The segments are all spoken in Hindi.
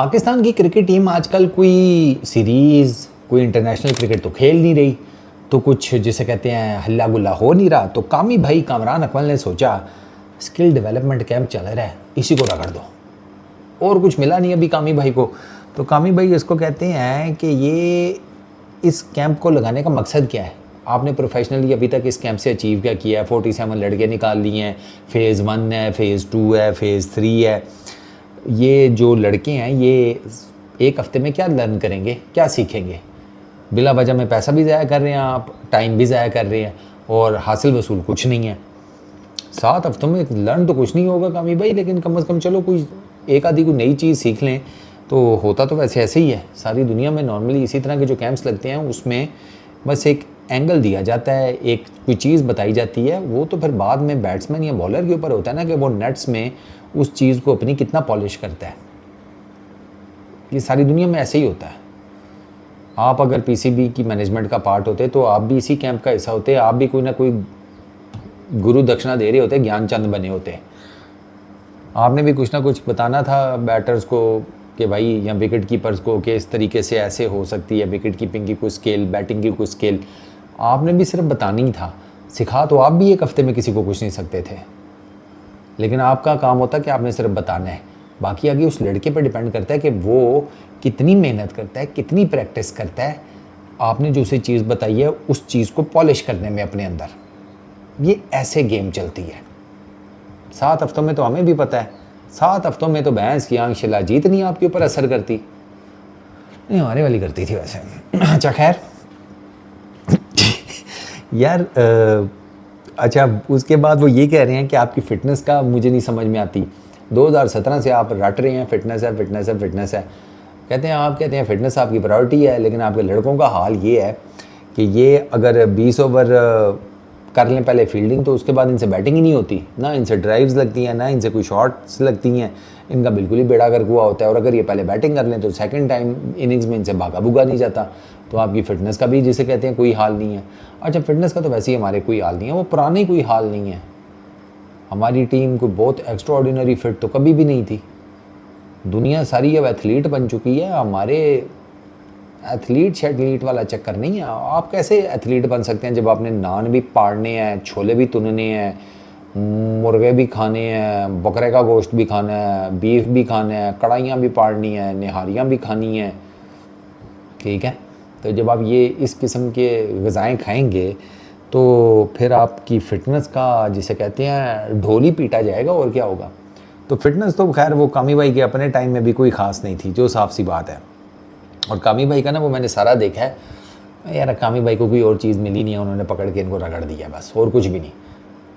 पाकिस्तान की क्रिकेट टीम आजकल कोई सीरीज़, कोई इंटरनेशनल क्रिकेट तो खेल नहीं रही, तो कुछ जिसे कहते हैं हल्ला गुल्ला हो नहीं रहा। तो कामी भाई कामरान अकमल ने सोचा स्किल डेवलपमेंट कैंप चल रहा है, इसी को रगड़ दो। और कुछ मिला नहीं अभी कामी भाई को, तो कामी भाई इसको कहते हैं कि ये इस कैंप को लगाने का मकसद क्या है। आपने प्रोफेशनली अभी तक इस कैंप से अचीव क्या किया है? 47 लड़के निकाल लिए हैं, फ़ेज़ 1 है, फ़ेज़ 2 है, फ़ेज़ 3 है। ये जो लड़के हैं ये एक हफ्ते में क्या लर्न करेंगे, क्या सीखेंगे? बिला वजह में पैसा भी ज़ाया कर रहे हैं आप, टाइम भी ज़ाया कर रहे हैं, और हासिल वसूल कुछ नहीं है। 7 हफ्तों में लर्न तो कुछ नहीं होगा कामी भाई, लेकिन कम से कम चलो कोई एक आधी कोई नई चीज़ सीख लें। तो होता तो वैसे ऐसे ही है सारी दुनिया में, नॉर्मली इसी तरह के जो कैंप्स लगते हैं उसमें बस एक एंगल दिया जाता है, एक कोई चीज़ बताई जाती है। वो तो फिर बाद में बैट्समैन या बॉलर के ऊपर होता है ना कि वो नेट्स में उस चीज़ को अपनी कितना पॉलिश करता है। ये सारी दुनिया में ऐसे ही होता है। आप अगर पीसीबी की मैनेजमेंट का पार्ट होते तो आप भी इसी कैंप का हिस्सा होते, आप भी कोई ना कोई गुरु दक्षिणा दे रहे होते, ज्ञानचंद बने होते। आपने भी कुछ ना कुछ बताना था बैटर्स को कि भाई, या विकेट कीपर्स को कि इस तरीके से ऐसे हो सकती है विकेट कीपिंग की कोई स्केल, बैटिंग की कोई स्केल। आपने भी सिर्फ बतानी ही था। सिखा तो आप भी एक हफ्ते में किसी को कुछ नहीं सकते थे, लेकिन आपका काम होता कि आपने सिर्फ बताना है। बाकी आगे उस लड़के पर डिपेंड करता है कि वो कितनी मेहनत करता है, कितनी प्रैक्टिस करता है। आपने जो उसे चीज़ बताई है उस चीज़ को पॉलिश करने में अपने अंदर, ये ऐसे गेम चलती है। 7 हफ्तों में तो हमें भी पता है, 7 हफ्तों में तो भैंस की आंख शिलाजीत नहीं आपके ऊपर असर करती, नहीं हमारे वाली करती थी वैसे। अच्छा खैर यार, अच्छा उसके बाद वो ये कह रहे हैं कि आपकी फ़िटनेस का मुझे नहीं समझ में आती। 2017 से आप रट रहे हैं फ़िटनेस है, फ़िटनेस है, फ़िटनेस है। आप कहते हैं फ़िटनेस आपकी प्रायोरिटी है, लेकिन आपके लड़कों का हाल ये है कि ये अगर 20 ओवर कर लें पहले फील्डिंग, तो उसके बाद इनसे बैटिंग ही नहीं होती, ना इनसे ड्राइव्स लगती हैं, ना इनसे कोई शॉट्स लगती हैं। इनका बिल्कुल ही बेड़ा गर्क हुआ होता है। और अगर ये पहले बैटिंग कर लें तो सेकंड टाइम इनिंग्स में इनसे भागा भूगा नहीं जाता। तो आपकी फ़िटनेस का भी जिसे कहते हैं कोई हाल नहीं है। अच्छा, फ़िटनेस का तो वैसे ही हमारे कोई हाल नहीं है, वो पुराने कोई हाल नहीं है। हमारी टीम कोई बहुत एक्स्ट्रा ऑर्डिनरी फिट तो कभी भी नहीं थी। दुनिया सारी अब एथलीट बन चुकी है, हमारे एथलीट शेटलीट वाला चक्कर नहीं है। आप कैसे एथलीट बन सकते हैं जब आपने नान भी पाड़ने हैं, छोले भी तुनने हैं, मुर्गे भी खाने हैं, बकरे का गोश्त भी खाना है, बीफ भी खाना है, कढ़ाइयाँ भी पाड़नी हैं, निहारियाँ भी खानी हैं, ठीक है। तो जब आप ये इस किस्म के ग़िज़ाएँ खाएंगे तो फिर आपकी फ़िटनेस का जिसे कहते हैं ढोल ही पीटा जाएगा, और क्या होगा। तो फ़िटनेस तो खैर वो कामी भाई के अपने टाइम में भी कोई ख़ास नहीं थी, जो साफ सी बात है। और कामी भाई का ना वो मैंने सारा देखा है यार, कामी भाई को कोई और चीज़ मिली नहीं है, उन्होंने पकड़ के इनको रगड़ दिया बस, और कुछ भी नहीं।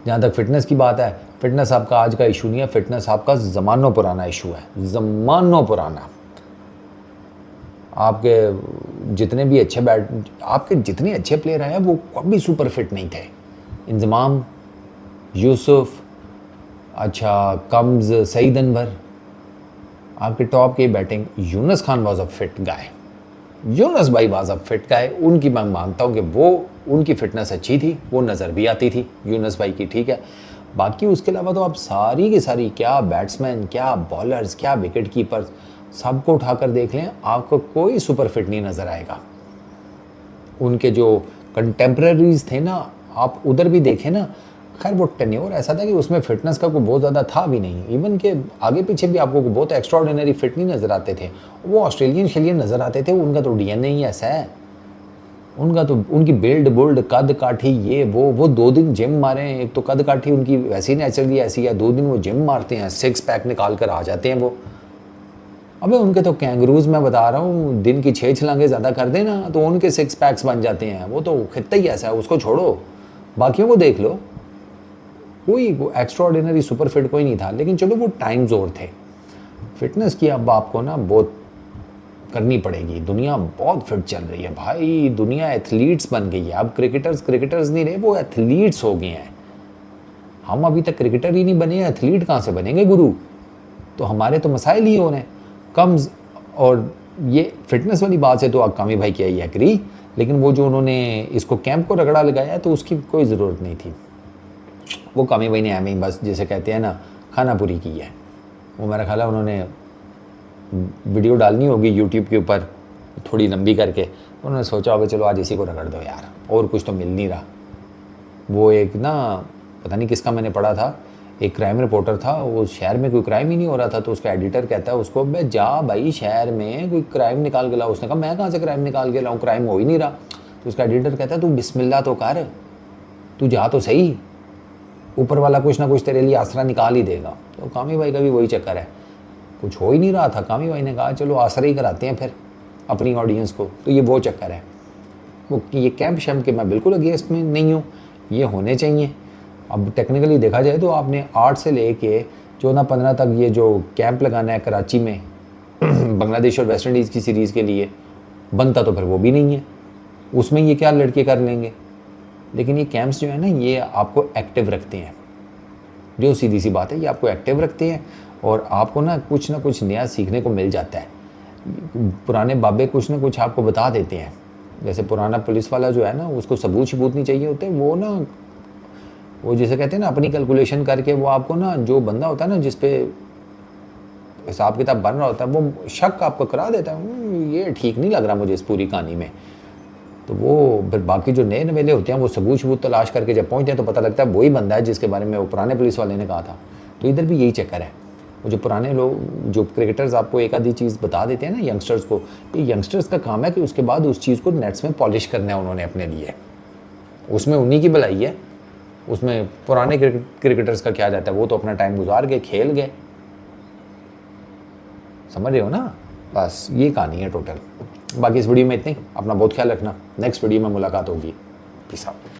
जहाँ तक फ़िटनेस की बात है, फ़िटनेस आपका आज का इशू नहीं है, फ़िटनेस आपका ज़मानों पुराना इशू है, ज़मानों पुराना। आपके जितने भी आपके जितने अच्छे प्लेयर हैं वो कभी सुपर फिट नहीं थे। इंजमाम, यूसुफ, अच्छा कम्स, सईद अनवर, आपके टॉप की batting. Younis Khan was a fit guy, Younis भाई वाज अ फिट गाय। उनकी मैं मानता हूँ कि वो उनकी फ़िटनेस अच्छी थी, वो नज़र भी आती थी यूनुस भाई की, ठीक है। बाकी उसके अलावा तो आप सारी की सारी, क्या बैट्समैन, क्या बॉलर्स, क्या विकेट कीपर्स, सबको उठाकर देख लें, आपको कोई सुपर फिट नहीं नज़र आएगा। उनके जो कंटेम्प्रेरीज थे ना, आप उधर भी देखें ना, खैर वो टेन्योर ऐसा था कि उसमें फ़िटनेस का कोई बहुत ज़्यादा था भी नहीं। इवन के आगे पीछे भी आपको बहुत एक्स्ट्रा ऑर्डिनरी फिट नहीं नज़र आते थे। वो ऑस्ट्रेलियन शेलियन नज़र आते थे, उनका तो डीएनए ही ऐसा है। उनका तो उनकी बिल्ड बुल्ड कद काठी ये वो 2 दिन जिम मारे। एक तो कद काठी उनकी वैसी नेचुरली ऐसी है, 2 दिन वो जिम मारते हैं, 6 पैक निकाल कर आ जाते हैं वो। अबे उनके तो कैंगरूज मैं बता रहा हूँ, दिन की 6 छलांगे ज़्यादा कर देना तो उनके 6 पैक्स बन जाते हैं। वो तो खित्ता ही ऐसा है, उसको छोड़ो, बाकियों को देख लो। कोई एक्स्ट्रा ऑर्डिनरी सुपर फिट कोई नहीं था, लेकिन चलो वो टाइम्स और थे। फिटनेस की अब आपको ना बहुत करनी पड़ेगी। दुनिया बहुत फिट चल रही है भाई, दुनिया एथलीट्स बन गई है। अब क्रिकेटर्स नहीं रहे, वो एथलीट्स हो गए हैं। हम अभी तक क्रिकेटर ही नहीं बने, एथलीट कहाँ से बनेंगे गुरु। तो हमारे तो मसाइल ही हो रहे हैं कम्स। और ये फिटनेस वाली बात से तो कामी भाई की आई एग्री, लेकिन वो जो उन्होंने इसको कैंप को रगड़ा लगाया तो उसकी कोई ज़रूरत नहीं थी। वो कामी भाई ने हमें बस जिसे कहते हैं ना खाना पूरी की है। वो मेरा ख्याल है उन्होंने वीडियो डालनी होगी यूट्यूब के ऊपर थोड़ी लंबी करके, उन्होंने सोचा होगा चलो आज इसी को रगड़ दो यार, और कुछ तो मिल नहीं रहा। वो एक ना पता नहीं किसका मैंने पढ़ा था, एक क्राइम रिपोर्टर था, वो शहर में कोई क्राइम ही नहीं हो रहा था, तो उसका एडिटर कहता है उसको, बे जा भाई शहर में कोई क्राइम निकाल के लाओ। उसने कहा मैं कहाँ से क्राइम निकाल के लाऊं, क्राइम हो ही नहीं रहा। तो उसका एडिटर कहता है तू बिस्मिल्लाह तो कर, तू जा तो सही, ऊपर वाला कुछ ना कुछ तेरे लिए आसरा निकाल ही देगा। तो कामी भाई का भी वही चक्कर है, कुछ हो ही नहीं रहा था। कामी भाई ने कहा चलो आसरा ही कराते हैं फिर अपनी ऑडियंस को। तो ये वो चक्कर है। वो ये कैंप शैम्प के मैं बिल्कुल अगेंस्ट में नहीं हूँ, ये होने चाहिए। अब टेक्निकली देखा जाए तो आपने 8 से लेके 14-15 तक ये जो कैंप लगाना है कराची में बांग्लादेश और वेस्ट इंडीज़ की सीरीज़ के लिए, बनता तो फिर वो भी नहीं है, उसमें ये क्या लड़के कर लेंगे। लेकिन ये कैंप्स जो है ना, ये आपको एक्टिव रखते हैं, जो सीधी सी बात है, ये आपको एक्टिव रखते हैं और आपको ना कुछ नया सीखने को मिल जाता है। पुराने बाबे कुछ ना कुछ आपको बता देते हैं। जैसे पुराना पुलिस वाला जो है ना, उसको सबूत शबूत नहीं चाहिए होते, वो ना वो जिसे कहते हैं ना अपनी कैलकुलेशन करके वो आपको ना, जो बंदा होता है ना जिस पे हिसाब किताब बन रहा होता है, वो शक आपको करा देता है, ये ठीक नहीं लग रहा मुझे इस पूरी कहानी में। तो वो फिर बाकी जो नए नवेले होते हैं वो सबूत शबूत तलाश करके जब पहुँचते हैं तो पता लगता है वही बंदा है जिसके बारे में वो पुराने पुलिस वाले ने कहा था। तो इधर भी यही चक्कर है। वो जो पुराने लोग, जो क्रिकेटर्स आपको एक आधी चीज़ बता देते हैं ना यंगस्टर्स को, ये यंगस्टर्स का काम है कि उसके बाद उस चीज़ को नेट्स में पॉलिश करना है उन्होंने अपने लिए, उसमें उन्हीं की भलाई है। उसमें पुराने क्रिकेटर्स का क्या जाता है, वो तो अपना टाइम गुजार गए, खेल गए, समझ रहे हो ना। बस ये कहानी है टोटल। बाकी इस वीडियो में इतनी, अपना बहुत ख्याल रखना, नेक्स्ट वीडियो में मुलाकात होगी। Peace out.